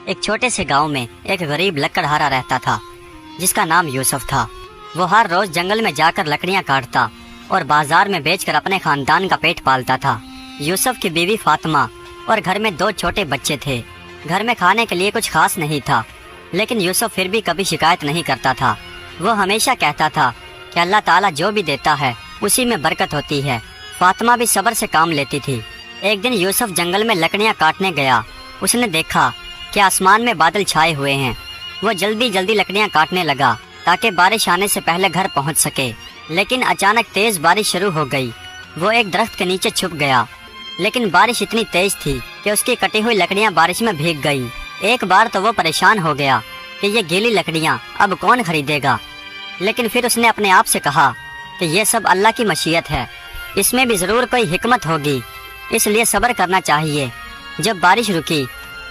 ایک چھوٹے سے گاؤں میں ایک غریب لکڑہارا رہتا تھا جس کا نام یوسف تھا۔ وہ ہر روز جنگل میں جا کر لکڑیاں کاٹتا اور بازار میں بیچ کر اپنے خاندان کا پیٹ پالتا تھا۔ یوسف کی بیوی فاطمہ اور گھر میں 2 چھوٹے بچے تھے۔ گھر میں کھانے کے لیے کچھ خاص نہیں تھا، لیکن یوسف پھر بھی کبھی شکایت نہیں کرتا تھا۔ وہ ہمیشہ کہتا تھا کہ اللہ تعالیٰ جو بھی دیتا ہے اسی میں برکت ہوتی ہے۔ فاطمہ بھی صبر سے کام لیتی تھی۔ ایک دن یوسف جنگل میں لکڑیاں کاٹنے گیا۔ اس نے دیکھا کہ آسمان میں بادل چھائے ہوئے ہیں۔ وہ جلدی لکڑیاں کاٹنے لگا تاکہ بارش آنے سے پہلے گھر پہنچ سکے، لیکن اچانک تیز بارش شروع ہو گئی۔ وہ ایک درخت کے نیچے چھپ گیا، لیکن بارش اتنی تیز تھی کہ اس کی کٹی ہوئی لکڑیاں بارش میں بھیگ گئی۔ ایک بار تو وہ پریشان ہو گیا کہ یہ گیلی لکڑیاں اب کون خریدے گا، لیکن پھر اس نے اپنے آپ سے کہا کہ یہ سب اللہ کی مشیت ہے، اس میں بھی ضرور کوئی حکمت ہوگی، اس لیے صبر کرنا چاہیے۔ جب بارش رکی،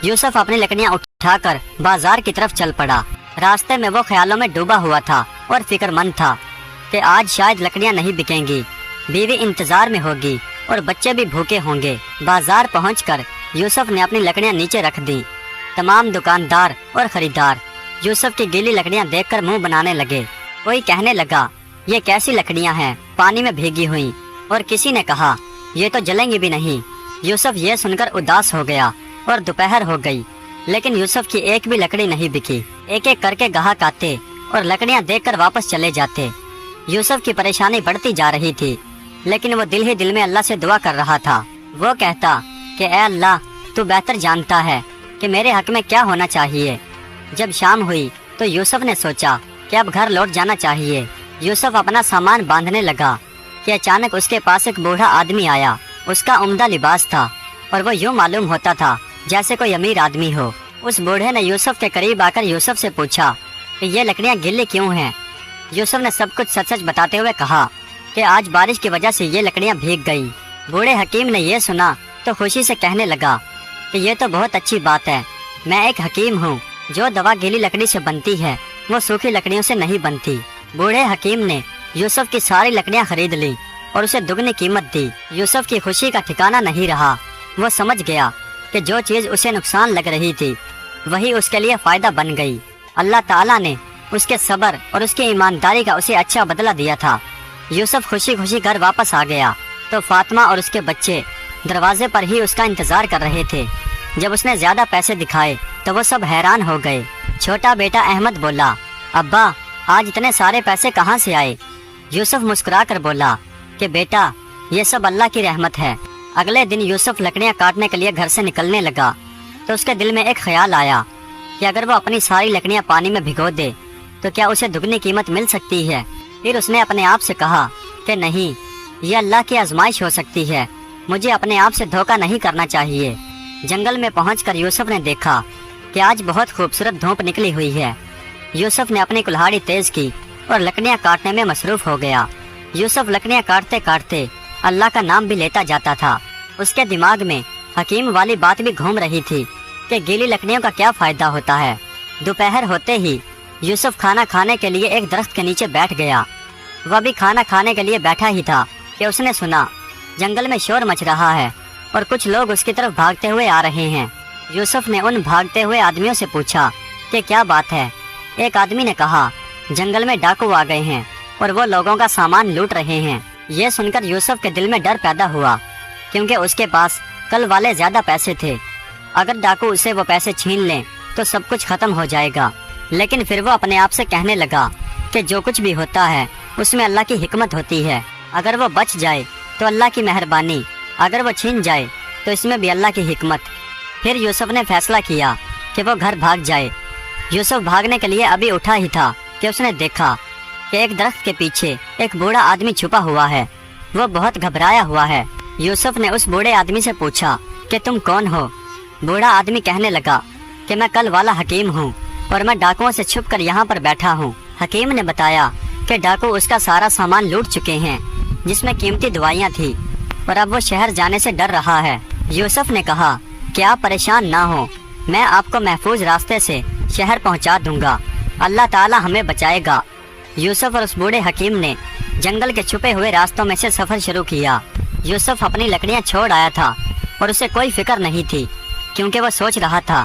یوسف اپنی لکڑیاں اٹھا کر بازار کی طرف چل پڑا۔ راستے میں وہ خیالوں میں ڈوبا ہوا تھا اور فکر مند تھا کہ آج شاید لکڑیاں نہیں بکیں گی، بیوی انتظار میں ہوگی اور بچے بھی بھوکے ہوں گے۔ بازار پہنچ کر یوسف نے اپنی لکڑیاں نیچے رکھ دیں۔ تمام دکاندار اور خریدار یوسف کی گیلی لکڑیاں دیکھ کر منہ بنانے لگے۔ کوئی کہنے لگا یہ کیسی لکڑیاں ہیں، پانی میں بھیگی ہوئی، اور کسی نے کہا یہ تو جلیں گی بھی نہیں۔ یوسف یہ سن کر اداس ہو گیا اور دوپہر ہو گئی، لیکن یوسف کی ایک بھی لکڑی نہیں بکی۔ ایک ایک کر کے گاہک آتے اور لکڑیاں دیکھ کر واپس چلے جاتے۔ یوسف کی پریشانی بڑھتی جا رہی تھی، لیکن وہ دل ہی دل میں اللہ سے دعا کر رہا تھا۔ وہ کہتا کہ اے اللہ، تو بہتر جانتا ہے کہ میرے حق میں کیا ہونا چاہیے۔ جب شام ہوئی تو یوسف نے سوچا کہ اب گھر لوٹ جانا چاہیے۔ یوسف اپنا سامان باندھنے لگا کہ اچانک اس کے پاس ایک بوڑھا آدمی آیا۔ اس کا عمدہ لباس تھا اور وہ یوں معلوم ہوتا تھا جیسے کوئی امیر آدمی ہو۔ اس بوڑھے نے یوسف کے قریب آ کر یوسف سے پوچھا کہ یہ لکڑیاں گیلی کیوں ہیں؟ یوسف نے سب کچھ سچ سچ بتاتے ہوئے کہا کہ آج بارش کی وجہ سے یہ لکڑیاں بھیگ گئی۔ بوڑھے حکیم نے یہ سنا تو خوشی سے کہنے لگا کہ یہ تو بہت اچھی بات ہے، میں ایک حکیم ہوں، جو دوا گیلی لکڑی سے بنتی ہے وہ سوکھی لکڑیوں سے نہیں بنتی۔ بوڑھے حکیم نے یوسف کی ساری لکڑیاں خرید لی اور اسے دگنی قیمت دی۔ یوسف کی خوشی کا ٹھکانہ نہیں رہا۔ وہ سمجھ گیا کہ جو چیز اسے نقصان لگ رہی تھی وہی اس کے لیے فائدہ بن گئی۔ اللہ تعالیٰ نے اس کے صبر اور اس کی ایمانداری کا اسے اچھا بدلہ دیا تھا۔ یوسف خوشی خوشی گھر واپس آ گیا تو فاطمہ اور اس کے بچے دروازے پر ہی اس کا انتظار کر رہے تھے۔ جب اس نے زیادہ پیسے دکھائے تو وہ سب حیران ہو گئے۔ چھوٹا بیٹا احمد بولا، ابا آج اتنے سارے پیسے کہاں سے آئے؟ یوسف مسکرا کر بولا کہ بیٹا یہ سب اللہ کی رحمت ہے۔ اگلے دن یوسف لکڑیاں کاٹنے کے لیے گھر سے نکلنے لگا تو اس کے دل میں ایک خیال آیا کہ اگر وہ اپنی ساری لکڑیاں پانی میں بھگو دے تو کیا اسے دگنی قیمت مل سکتی ہے؟ پھر اس نے اپنے آپ سے کہا کہ نہیں، یہ اللہ کی آزمائش ہو سکتی ہے، مجھے اپنے آپ سے دھوکہ نہیں کرنا چاہیے۔ جنگل میں پہنچ کر یوسف نے دیکھا کہ آج بہت خوبصورت دھوپ نکلی ہوئی ہے۔ یوسف نے اپنی کلہاڑی تیز کی اور لکڑیاں کاٹنے میں مصروف ہو گیا۔ یوسف لکڑیاں کاٹتے کاٹتے اللہ کا نام بھی لیتا جاتا تھا۔ اس کے دماغ میں حکیم والی بات بھی گھوم رہی تھی کہ گیلی لکڑیوں کا کیا فائدہ ہوتا ہے۔ دوپہر ہوتے ہی یوسف کھانا کھانے کے لیے ایک درخت کے نیچے بیٹھ گیا۔ وہ بھی کھانا کھانے کے لیے بیٹھا ہی تھا کہ اس نے سنا جنگل میں شور مچ رہا ہے اور کچھ لوگ اس کی طرف بھاگتے ہوئے آ رہے ہیں۔ یوسف نے ان بھاگتے ہوئے آدمیوں سے پوچھا کہ کیا بات ہے؟ ایک آدمی نے کہا جنگل میں ڈاکو آ گئے ہیں اور وہ لوگوں کا سامان لوٹ رہے ہیں۔ یہ سن کر یوسف کے دل میں ڈر پیدا ہوا، کیونکہ اس کے پاس کل والے زیادہ پیسے تھے۔ اگر ڈاکو اسے وہ پیسے چھین لیں تو سب کچھ ختم ہو جائے گا۔ لیکن پھر وہ اپنے آپ سے کہنے لگا کہ جو کچھ بھی ہوتا ہے اس میں اللہ کی حکمت ہوتی ہے۔ اگر وہ بچ جائے تو اللہ کی مہربانی، اگر وہ چھین جائے تو اس میں بھی اللہ کی حکمت۔ پھر یوسف نے فیصلہ کیا کہ وہ گھر بھاگ جائے۔ یوسف بھاگنے کے لیے ابھی اٹھا ہی تھا کہ اس نے دیکھا کہ ایک درخت کے پیچھے ایک بوڑھا آدمی چھپا ہوا ہے۔ وہ بہت گھبرایا ہوا ہے۔ یوسف نے اس بوڑھے آدمی سے پوچھا کہ تم کون ہو؟ بوڑھا آدمی کہنے لگا کہ میں کل والا حکیم ہوں اور میں ڈاکوؤں سے چھپ کر یہاں پر بیٹھا ہوں۔ حکیم نے بتایا کہ ڈاکو اس کا سارا سامان لوٹ چکے ہیں، جس میں قیمتی دوائیاں تھی، اور اب وہ شہر جانے سے ڈر رہا ہے۔ یوسف نے کہا کہ آپ پریشان نہ ہو، میں آپ کو محفوظ راستے سے شہر پہنچا دوں گا، اللہ تعالی ہمیں بچائے گا۔ یوسف اور اس بوڑھے حکیم نے جنگل کے چھپے ہوئے راستوں میں سے سفر شروع کیا۔ یوسف اپنی لکڑیاں چھوڑ آیا تھا اور اسے کوئی فکر نہیں تھی، کیونکہ وہ سوچ رہا تھا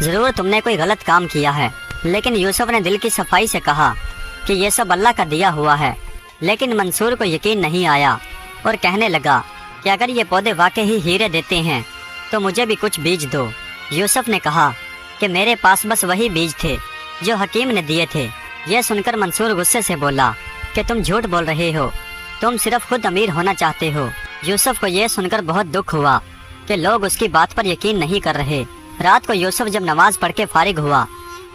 ضرور تم نے کوئی غلط کام کیا ہے۔ لیکن یوسف نے دل کی صفائی سے کہا کہ یہ سب اللہ کا دیا ہوا ہے۔ لیکن منصور کو یقین نہیں آیا اور کہنے لگا کہ اگر یہ پودے واقعی ہیرے دیتے ہیں تو مجھے بھی کچھ بیج دو۔ یوسف نے کہا کہ میرے پاس بس وہی بیج تھے جو حکیم نے دیے تھے۔ یہ سن کر منصور غصے سے بولا کہ تم جھوٹ بول رہے ہو، تم صرف خود امیر ہونا چاہتے ہو۔ یوسف کو یہ سن کر بہت دکھ ہوا کہ لوگ اس کی بات پر یقین نہیں کر رہے۔ رات کو یوسف جب نماز پڑھ کے فارغ ہوا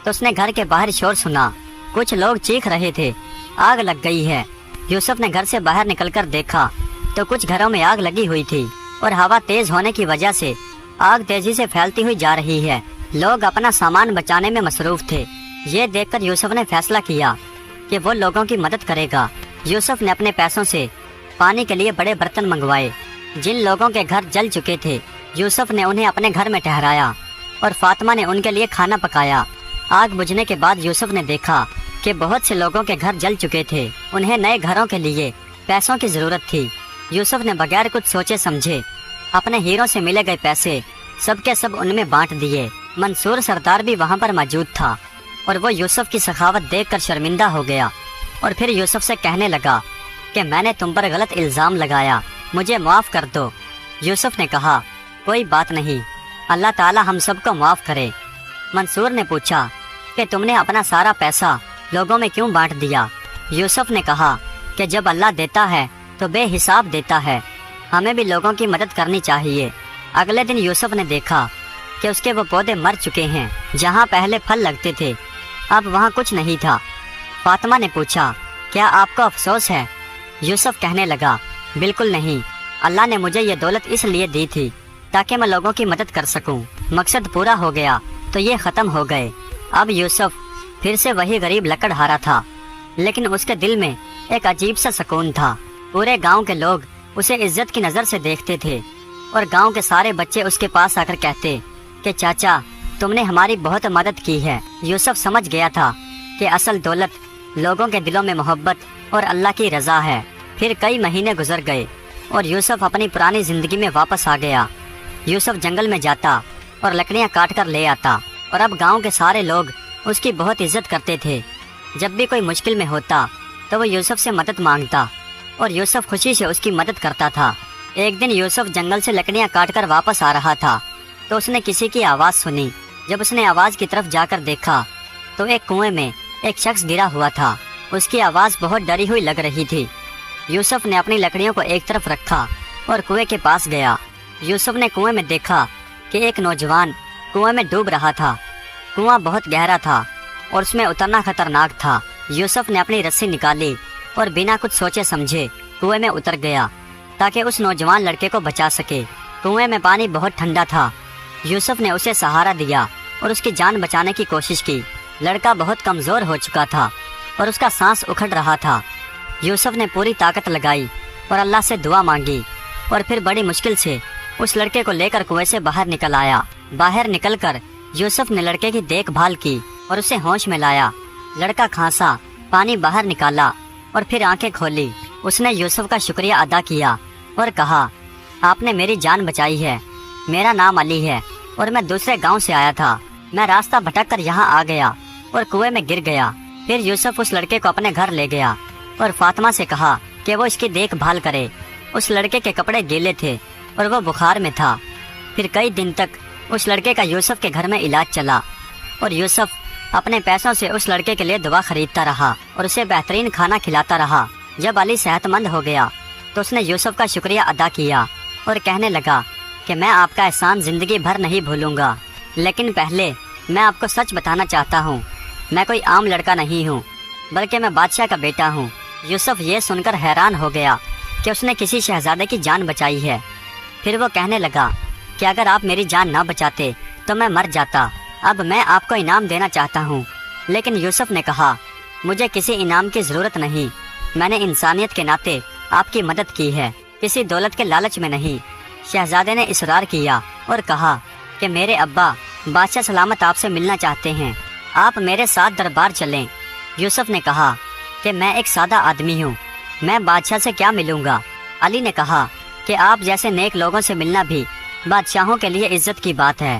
تو اس نے گھر کے باہر شور سنا، کچھ لوگ چیخ رہے تھے، آگ لگ گئی ہے۔ یوسف نے گھر سے باہر نکل کر دیکھا تو کچھ گھروں میں آگ لگی ہوئی تھی اور ہوا تیز ہونے کی وجہ سے آگ تیزی سے پھیلتی ہوئی جا رہی ہے۔ لوگ اپنا سامان بچانے میں مصروف تھے۔ یہ دیکھ کر یوسف نے فیصلہ کیا کہ وہ لوگوں کی مدد کرے گا۔ یوسف نے اپنے پیسوں سے پانی کے لیے بڑے برتن منگوائے۔ جن لوگوں کے گھر جل چکے تھے یوسف نے انہیں اپنے گھر میں ٹھہرایا اور فاطمہ نے ان کے لیے کھانا پکایا۔ آگ بجھنے کے بعد یوسف نے دیکھا کہ بہت سے لوگوں کے گھر جل چکے تھے، انہیں نئے گھروں کے لیے پیسوں کی ضرورت تھی۔ یوسف نے بغیر کچھ سوچے سمجھے اپنے ہیروں سے ملے گئے پیسے سب کے سب ان میں بانٹ دیے۔ منصور سردار بھی وہاں پر موجود تھا اور وہ یوسف کی سخاوت دیکھ کر شرمندہ ہو گیا اور پھر یوسف سے کہنے لگا کہ میں نے تم پر غلط الزام لگایا، مجھے معاف کر دو۔ یوسف نے کہا کوئی بات نہیں، اللہ تعالی ہم سب کو معاف کرے۔ منصور نے پوچھا کہ تم نے اپنا سارا پیسہ لوگوں میں کیوں بانٹ دیا؟ یوسف نے کہا کہ جب اللہ دیتا ہے تو بے حساب دیتا ہے، ہمیں بھی لوگوں کی مدد کرنی چاہیے۔ اگلے دن یوسف نے دیکھا کہ اس کے وہ پودے مر چکے ہیں، جہاں پہلے پھل لگتے تھے اب وہاں کچھ نہیں تھا۔ فاطمہ نے پوچھا کیا آپ کو افسوس ہے؟ یوسف کہنے لگا بالکل نہیں، اللہ نے مجھے یہ دولت اس لیے دی تھی تاکہ میں لوگوں کی مدد کر سکوں۔ مقصد پورا ہو گیا تو یہ ختم ہو گئے۔ اب یوسف پھر سے وہی غریب لکڑہارا تھا، لیکن اس کے دل میں ایک عجیب سا سکون تھا۔ پورے گاؤں کے لوگ اسے عزت کی نظر سے دیکھتے تھے اور گاؤں کے سارے بچے اس کے پاس آ کر کہتے کہ چاچا تم نے ہماری بہت مدد کی ہے۔ یوسف سمجھ گیا تھا کہ اصل دولت لوگوں کے دلوں میں محبت اور اللہ کی رضا ہے۔ پھر کئی مہینے گزر گئے اور یوسف اپنی پرانی زندگی میں واپس آ گیا۔ یوسف جنگل میں جاتا اور لکڑیاں کاٹ کر لے آتا اور اب گاؤں کے سارے لوگ اس کی بہت عزت کرتے تھے۔ جب بھی کوئی مشکل میں ہوتا تو وہ یوسف سے مدد مانگتا اور یوسف خوشی سے اس کی مدد کرتا تھا۔ ایک دن یوسف جنگل سے لکڑیاں کاٹ کر واپس آ رہا تھا تو اس نے کسی کی آواز سنی۔ جب اس نے آواز کی طرف جا کر دیکھا تو ایک کنویں میں ایک شخص گرا ہوا تھا۔ اس کی آواز بہت ڈری ہوئی لگ رہی تھی۔ یوسف نے اپنی لکڑیوں کو ایک طرف رکھا اور کنویں کے پاس گیا۔ یوسف نے کنویں میں دیکھا کہ ایک نوجوان کنویں میں ڈوب رہا تھا۔ کنواں بہت گہرا تھا اور اس میں اترنا خطرناک تھا۔ یوسف نے اپنی رسی نکالی اور بنا کچھ سوچے سمجھے کنویں میں اتر گیا تاکہ اس نوجوان لڑکے کو بچا سکے۔ کنویں میں پانی بہت ٹھنڈا تھا۔ یوسف نے اسے سہارا دیا اور اس کی جان بچانے کی کوشش کی۔ لڑکا بہت کمزور ہو چکا تھا اور اس کا سانس اکھڑ رہا تھا۔ یوسف نے پوری طاقت لگائی اور اللہ سے دعا مانگی اور پھر بڑی مشکل سے اس لڑکے کو لے کر کنویں سے باہر نکل آیا۔ باہر نکل کر یوسف نے لڑکے کی دیکھ بھال کی اور اسے ہوش میں لایا۔ لڑکا کھانسا، پانی باہر نکالا اور پھر آنکھیں کھولی۔ اس نے یوسف کا شکریہ ادا کیا اور کہا آپ نے میری جان بچائی ہے۔ میرا نام علی ہے اور میں دوسرے گاؤں سے آیا تھا۔ میں راستہ بھٹک کر یہاں آ گیا اور کنویں میں گر گیا۔ پھر یوسف اس لڑکے کو اپنے گھر لے گیا اور فاطمہ سے کہا کہ وہ اس کی دیکھ بھال کرے۔ اس لڑکے کے کپڑے گیلے تھے اور وہ بخار میں تھا۔ پھر کئی دن تک اس لڑکے کا یوسف کے گھر میں علاج چلا اور یوسف اپنے پیسوں سے اس لڑکے کے لیے دوا خریدتا رہا اور اسے بہترین کھانا کھلاتا رہا۔ جب علی صحت مند ہو گیا تو اس نے یوسف کا شکریہ ادا کیا اور کہنے لگا کہ میں آپ کا احسان زندگی بھر نہیں بھولوں گا، لیکن پہلے میں آپ کو سچ بتانا چاہتا ہوں، میں کوئی عام لڑکا نہیں ہوں بلکہ میں بادشاہ کا بیٹا ہوں۔ یوسف یہ سن کر حیران ہو گیا کہ اس نے کسی شہزادے کی جان بچائی ہے۔ پھر وہ کہنے لگا کہ اگر آپ میری جان نہ بچاتے تو میں مر جاتا۔ اب میں آپ کو انعام دینا چاہتا ہوں۔ لیکن یوسف نے کہا مجھے کسی انعام کی ضرورت نہیں، میں نے انسانیت کے ناطے آپ کی مدد کی ہے، کسی دولت کے لالچ میں نہیں۔ شہزادے نے اصرار کیا اور کہا کہ میرے ابا بادشاہ سلامت آپ سے ملنا چاہتے ہیں، آپ میرے ساتھ دربار چلیں۔ یوسف نے کہا کہ میں ایک سادہ آدمی ہوں، میں بادشاہ سے کیا ملوں گا۔ علی نے کہا کہ آپ جیسے نیک لوگوں سے ملنا بھی بادشاہوں کے لیے عزت کی بات ہے۔